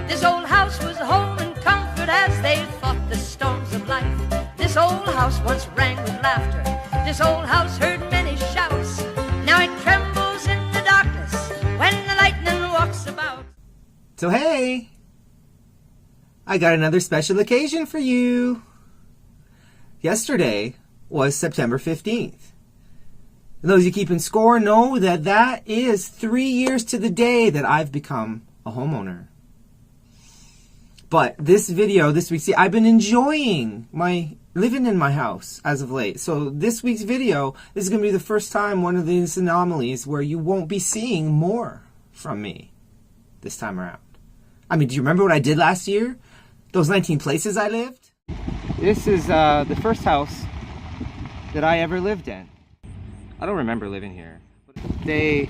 This old house was home and comfort as they fought the storms of life. This old house once rang with laughter. This old house heard many shouts. Now it trembles in the darkness when the lightning walks about. So hey, I got another special occasion for you. Yesterday was September 15th. And those of you keeping score know that that is 3 years to the day that I've become a homeowner. But this video, this week, see, I've been enjoying my living in my house as of late. So this week's video is going to be the first time, one of these anomalies where you won't be seeing more from me this time around. I mean, do you remember what I did last year? Those 19 places I lived? This is the first house that I ever lived in. I don't remember living here. They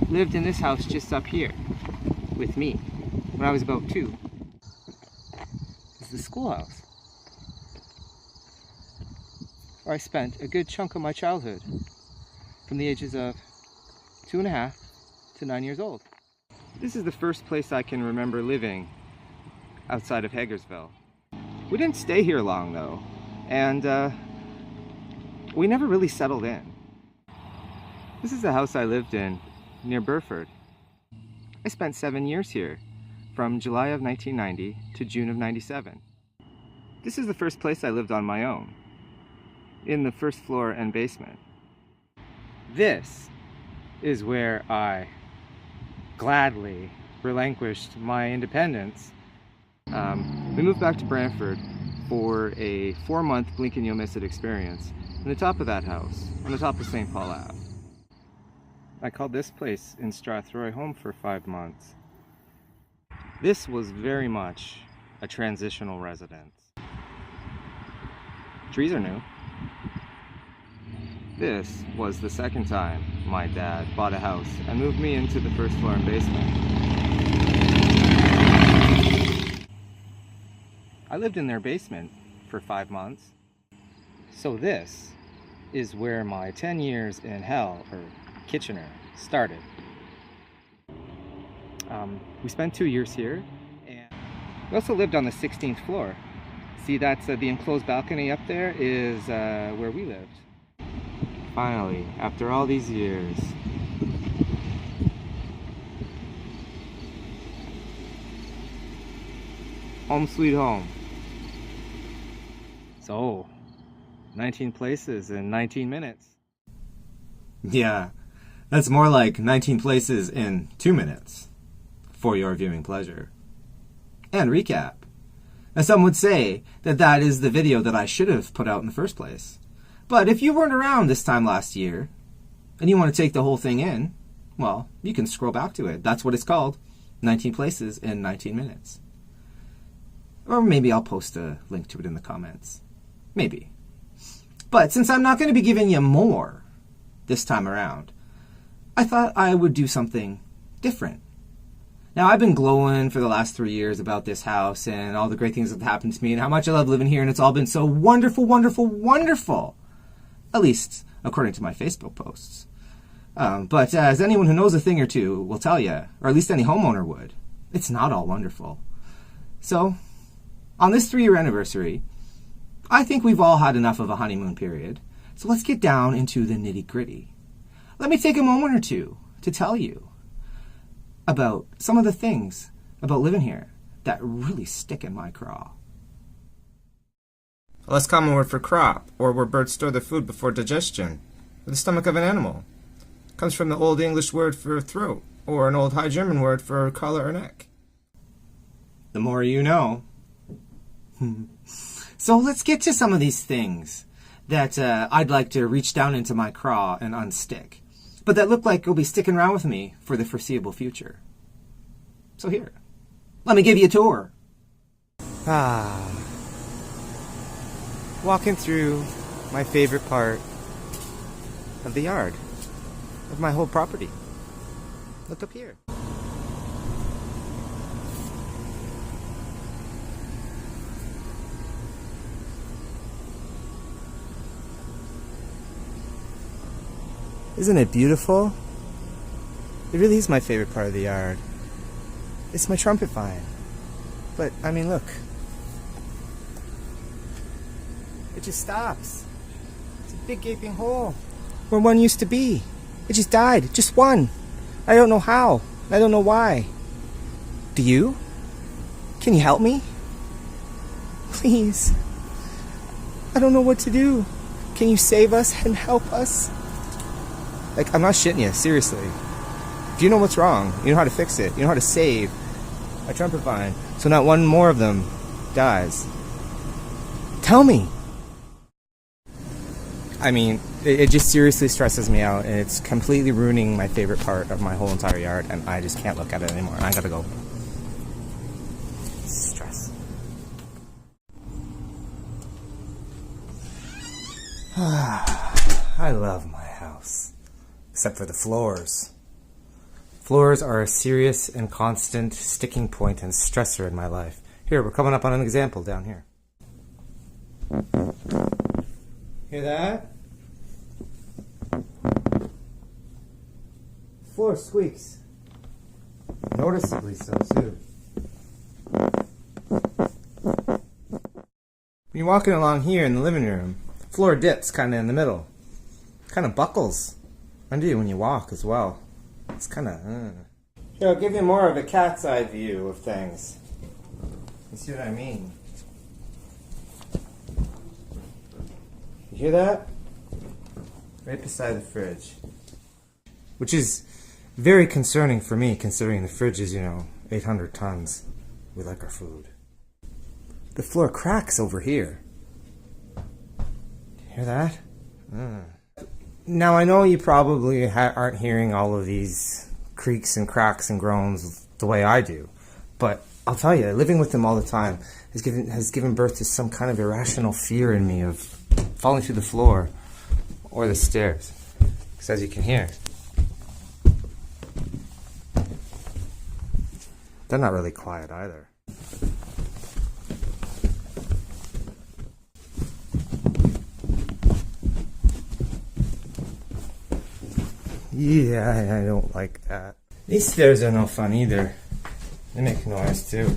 lived in this house just up here with me when I was about 2. This is the schoolhouse where I spent a good chunk of my childhood from the ages of 2.5 to 9 years old. This is the first place I can remember living outside of Hagersville. We didn't stay here long though, and we never really settled in. This is the house I lived in near Burford. I spent 7 years here, from July of 1990 to June of 97. This is the first place I lived on my own, in the first floor and basement. This is where I gladly relinquished my independence. We moved back to Brantford for a 4-month blink and you'll miss it experience on the top of that house, on the top of St. Paul Ave. I called this place in Strathroy home for 5 months. This was very much a transitional residence. Trees are new. This was the second time my dad bought a house and moved me into the first floor and basement. I lived in their basement for 5 months. So this is where my 10 years in hell, or Kitchener, started. We spent 2 years here, and we also lived on the 16th floor. See, that's the enclosed balcony up there is where we lived. Finally, after all these years, home sweet home. So, 19 places in 19 minutes. Yeah, that's more like 19 places in 2 minutes for your viewing pleasure. And recap. Now, some would say that that is the video that I should have put out in the first place. But if you weren't around this time last year, and you want to take the whole thing in, well, you can scroll back to it. That's what it's called. 19 places in 19 minutes. Or maybe I'll post a link to it in the comments. Maybe. But since I'm not going to be giving you more this time around, I thought I would do something different. Now, I've been glowing for the last 3 years about this house and all the great things that have happened to me and how much I love living here, and it's all been so wonderful, wonderful, wonderful. At least, according to my Facebook posts. But as anyone who knows a thing or two will tell you, or at least any homeowner would, it's not all wonderful. So, on this 3-year anniversary, I think we've all had enough of a honeymoon period. So let's get down into the nitty-gritty. Let me take a moment or two to tell you about some of the things about living here that really stick in my craw. A less common word for crop, or where birds store their food before digestion, or the stomach of an animal, comes from the Old English word for throat, or an Old High German word for collar or neck. The more you know. So let's get to some of these things that I'd like to reach down into my craw and unstick, but that look like will be sticking around with me for the foreseeable future. So here, let me give you a tour. Walking through my favorite part of the yard, of my whole property. Look up here. Isn't it beautiful? It really is my favorite part of the yard. It's my trumpet vine. But, I mean, look. It just stops. It's a big gaping hole where one used to be. It just died. Just one. I don't know how. I don't know why. Do you? Can you help me? Please. I don't know what to do. Can you save us and help us? Like, I'm not shitting you, seriously. If you know what's wrong, you know how to fix it, you know how to save a trumpet vine so not one more of them dies. Tell me. I mean, it just seriously stresses me out, and it's completely ruining my favorite part of my whole entire yard, and I just can't look at it anymore, and I gotta go. Stress. I love my house. Except for the floors. Floors are a serious and constant sticking point and stressor in my life. Here, we're coming up on an example down here. Hear that? Floor squeaks. Noticeably so, too. When you're walking along here in the living room, the floor dips kind of in the middle. Kind of buckles under you when you walk as well. It's kind of... Here, I'll give you more of a cat's eye view of things. You see what I mean? You hear that? Right beside the fridge. Which is very concerning for me, considering the fridge is, 800 tons. We like our food. The floor cracks over here. Hear that? Now, I know you probably aren't hearing all of these creaks and cracks and groans the way I do, but I'll tell you, living with them all the time has given birth to some kind of irrational fear in me of falling through the floor or the stairs. Because as you can hear, they're not really quiet either. Yeah, I don't like that. These stairs are no fun either. They make noise too.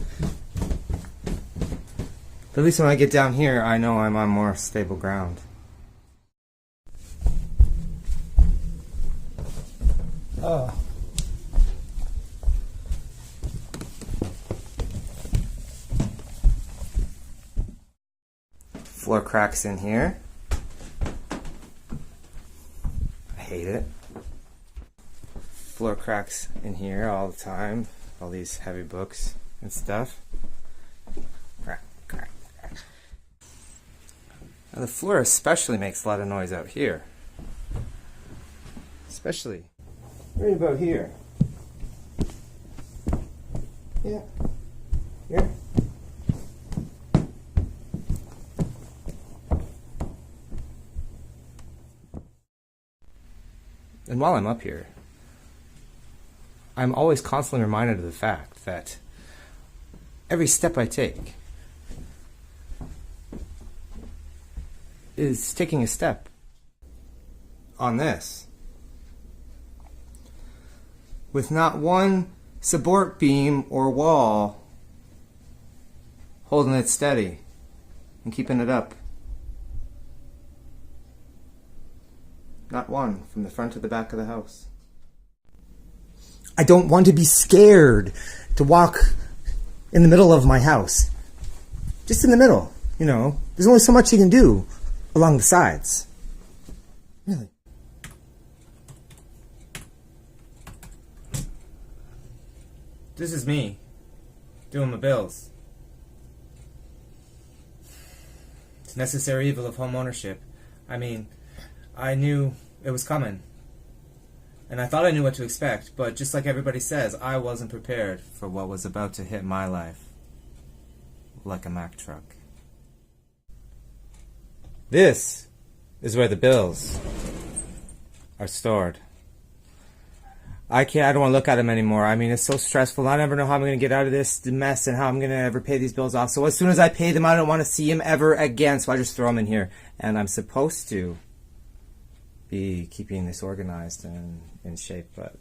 But at least when I get down here, I know I'm on more stable ground. Oh. Floor cracks in here. I hate it. Floor cracks in here all the time. All these heavy books and stuff. Crack, crack, crack. Now the floor especially makes a lot of noise out here. Especially right about here. Yeah. Here. And while I'm up here, I'm always constantly reminded of the fact that every step I take is taking a step on this with not one support beam or wall holding it steady and keeping it up. Not one, from the front to the back of the house. I don't want to be scared to walk in the middle of my house. Just in the middle, There's only so much you can do along the sides. Really. This is me doing my bills. It's a necessary evil of home ownership. I mean, I knew it was coming. And I thought I knew what to expect, but just like everybody says, I wasn't prepared for what was about to hit my life like a Mack truck. This is where the bills are stored. I don't want to look at them anymore. I mean, it's so stressful. I never know how I'm going to get out of this mess and how I'm going to ever pay these bills off. So as soon as I pay them, I don't want to see them ever again. So I just throw them in here. And I'm supposed to be keeping this organized and in shape, but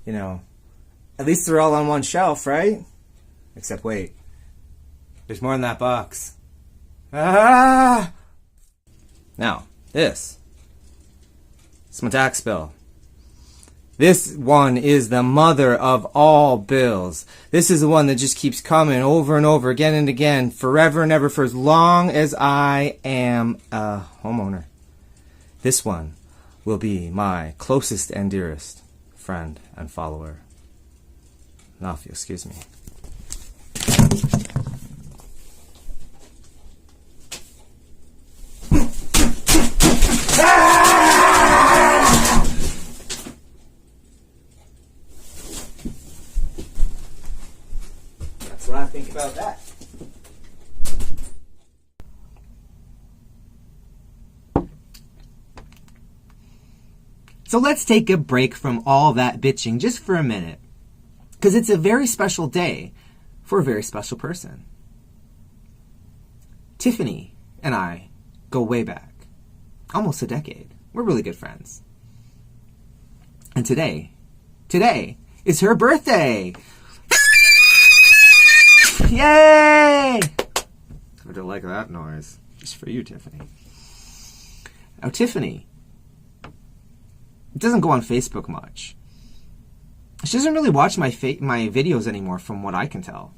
at least they're all on one shelf, right? Except wait. There's more in that box. Ah! Now, this. It's my tax bill. This one is the mother of all bills. This is the one that just keeps coming over and over again and again, forever and ever, for as long as I am a homeowner. This one will be my closest and dearest friend and follower. Now, if you'll excuse me. That's what I think about that. So let's take a break from all that bitching just for a minute. Because it's a very special day for a very special person. Tiffany and I go way back. Almost a decade. We're really good friends. And today is her birthday! Yay! I don't like that noise. Just for you, Tiffany. Now, Tiffany doesn't go on Facebook much. She doesn't really watch my videos anymore, from what I can tell.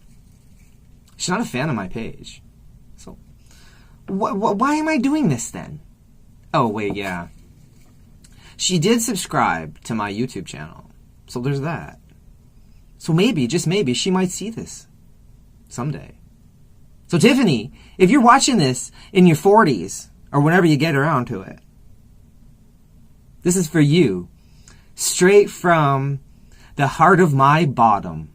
She's not a fan of my page. So, why am I doing this then? Oh, wait, yeah. She did subscribe to my YouTube channel. So there's that. So maybe, just maybe, she might see this someday. So Tiffany, if you're watching this in your 40s, or whenever you get around to it, this is for you. Straight from the heart of my bottom.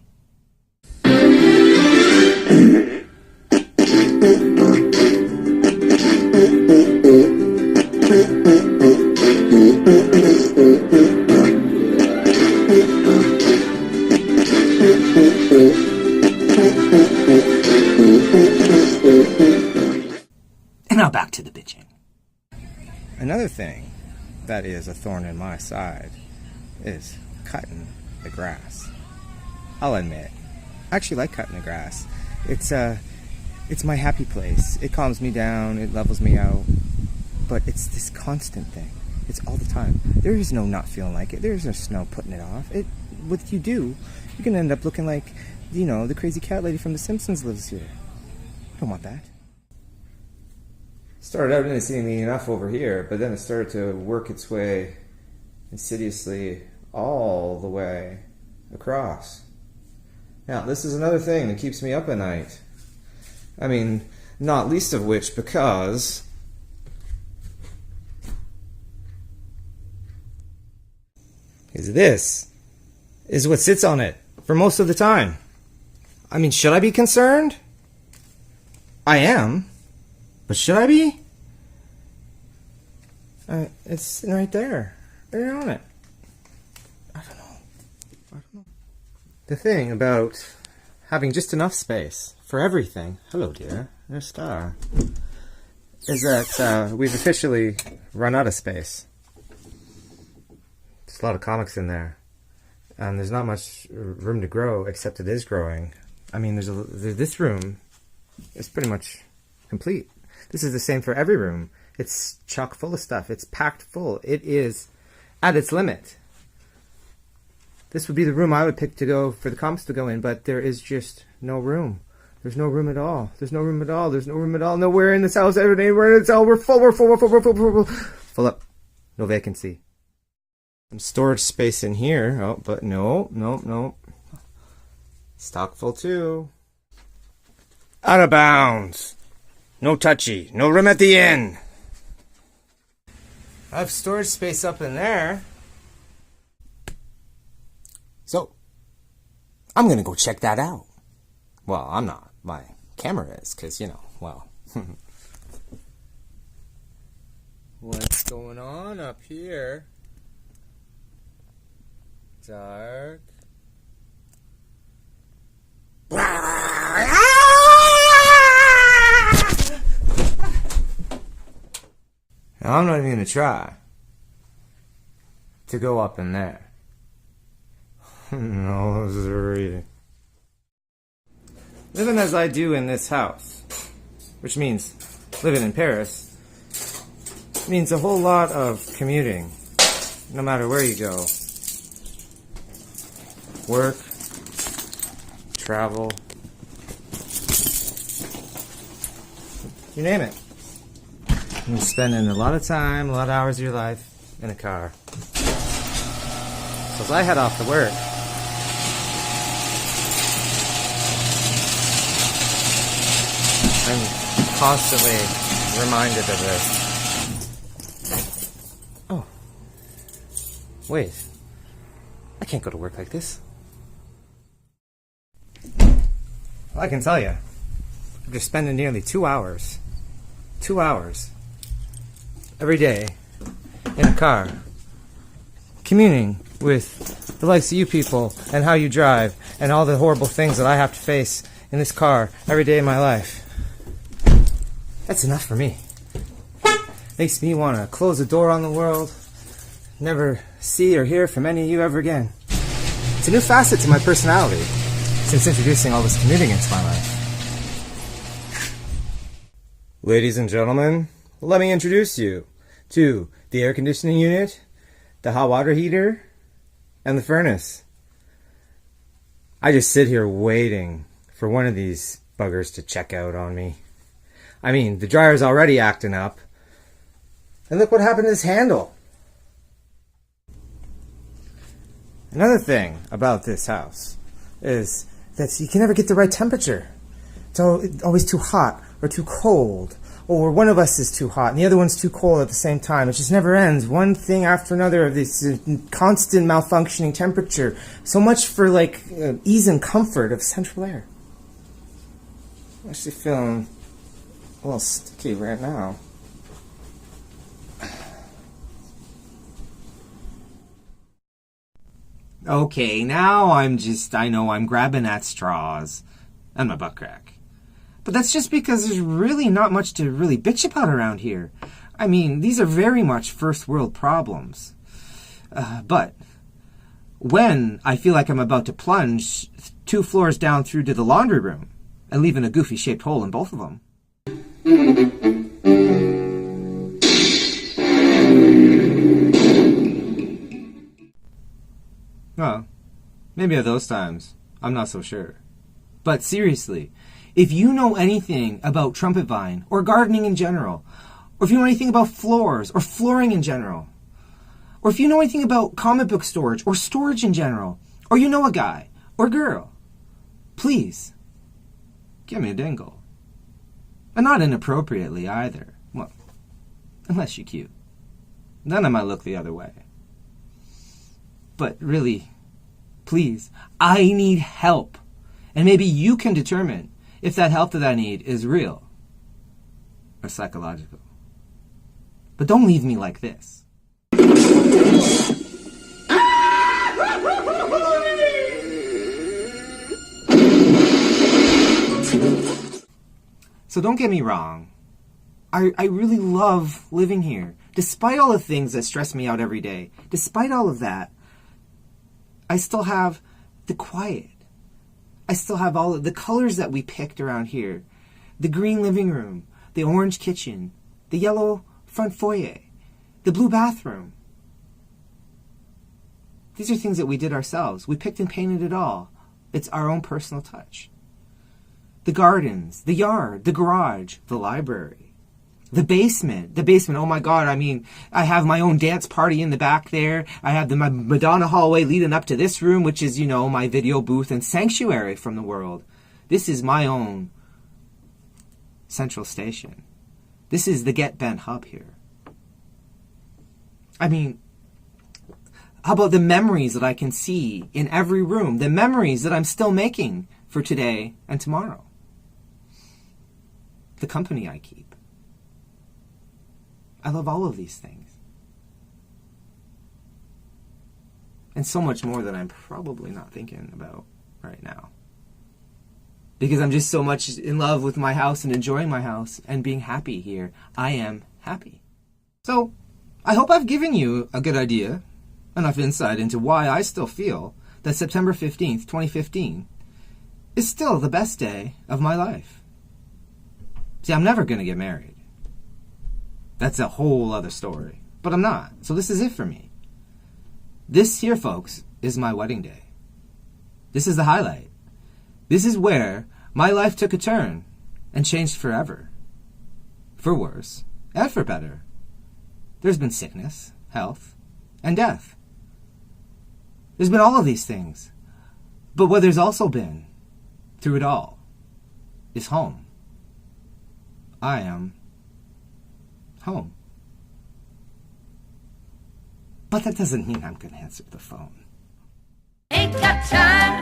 And now back to the bitching. Another thing that is a thorn in my side is cutting the grass. I'll admit, I actually like cutting the grass. It's my happy place. It calms me down, it levels me out. But it's this constant thing. It's all the time. There is no not feeling like it. There is no snow putting it off. What you do, you're gonna end up looking like, the crazy cat lady from The Simpsons lives here. I don't want that. Started out innocently enough over here, but then it started to work its way insidiously all the way across. Now, this is another thing that keeps me up at night. I mean, not least of which because this is what sits on it for most of the time. I mean, should I be concerned? I am. But should I be? It's sitting right there. Right on it. I don't know. The thing about having just enough space for everything, hello dear, there's Star, is that we've officially run out of space. There's a lot of comics in there. And there's not much room to grow, except it is growing. I mean, this room is pretty much complete. This is the same for every room. It's chock full of stuff. It's packed full. It is at its limit. This would be the room I would pick to go for the comics to go in, but there is just no room. There's no room at all. There's no room at all. There's no room at all. Nowhere in this house. Anywhere in this house. We're full. Full up. No vacancy. Some storage space in here. Oh, but no. Stock full too. Out of bounds. No touchy. No room at the inn. I have storage space up in there. So, I'm going to go check that out. Well, I'm not. My camera is, because, well. What's going on up here? Dark. Now, I'm not even going to try to go up in there. No, this is reading. living as I do in this house, which means living in Paris, means a whole lot of commuting, no matter where you go. Work, travel, you name it. You're spending a lot of time, a lot of hours of your life in a car. So as I head off to work, I'm constantly reminded of this. Oh. Wait. I can't go to work like this. Well, I can tell you, after spending nearly 2 hours every day in a car, communing with the likes of you people and how you drive and all the horrible things that I have to face in this car every day of my life. That's enough for me. Makes me want to close the door on the world, never see or hear from any of you ever again. It's a new facet to my personality since introducing all this commuting into my life. Ladies and gentlemen, let me introduce you to the air conditioning unit, the hot water heater, and the furnace. I just sit here waiting for one of these buggers to check out on me. I mean, the dryer's already acting up. And look what happened to this handle. Another thing about this house is that you can never get the right temperature. It's always too hot or too cold, or one of us is too hot and the other one's too cold at the same time. It just never ends. One thing after another of this constant malfunctioning temperature. So much for ease and comfort of central air. I'm actually feeling a little sticky right now. Okay, now I know I'm grabbing at straws and my butt crack. But that's just because there's really not much to really bitch about around here. I mean, these are very much first world problems. But when I feel like I'm about to plunge 2 floors down through to the laundry room and leaving a goofy shaped hole in both of them. Well, maybe at those times, I'm not so sure. But seriously, if you know anything about trumpet vine or gardening in general, or if you know anything about floors or flooring in general, or if you know anything about comic book storage or storage in general, or you know a guy or girl, please give me a dingle. And not inappropriately either. Well, unless you're cute. Then I might look the other way. But really, please, I need help. And maybe you can determine if that help that I need is real or psychological. But don't leave me like this. So don't get me wrong. I really love living here. Despite all the things that stress me out every day, despite all of that, I still have the quiet. I still have all of the colors that we picked around here. The green living room, the orange kitchen, the yellow front foyer, the blue bathroom. These are things that we did ourselves. We picked and painted it all. It's our own personal touch. The gardens, the yard, the garage, the library, the basement, oh my God, I mean, I have my own dance party in the back there. I have my Madonna hallway leading up to this room, which is, my video booth and sanctuary from the world. This is my own central station. This is the Get Bent hub here. I mean, how about the memories that I can see in every room? The memories that I'm still making for today and tomorrow. The company I keep. I love all of these things. And so much more that I'm probably not thinking about right now. Because I'm just so much in love with my house and enjoying my house and being happy here. I am happy. So, I hope I've given you a good idea, enough insight into why I still feel that September 15th, 2015 is still the best day of my life. See, I'm never going to get married. That's a whole other story. But I'm not. So this is it for me. This here, folks, is my wedding day. This is the highlight. This is where my life took a turn and changed forever. For worse and for better. There's been sickness, health, and death. There's been all of these things. But what there's also been, through it all, is home. I am home. But that doesn't mean I'm going to answer the phone. Ain't got time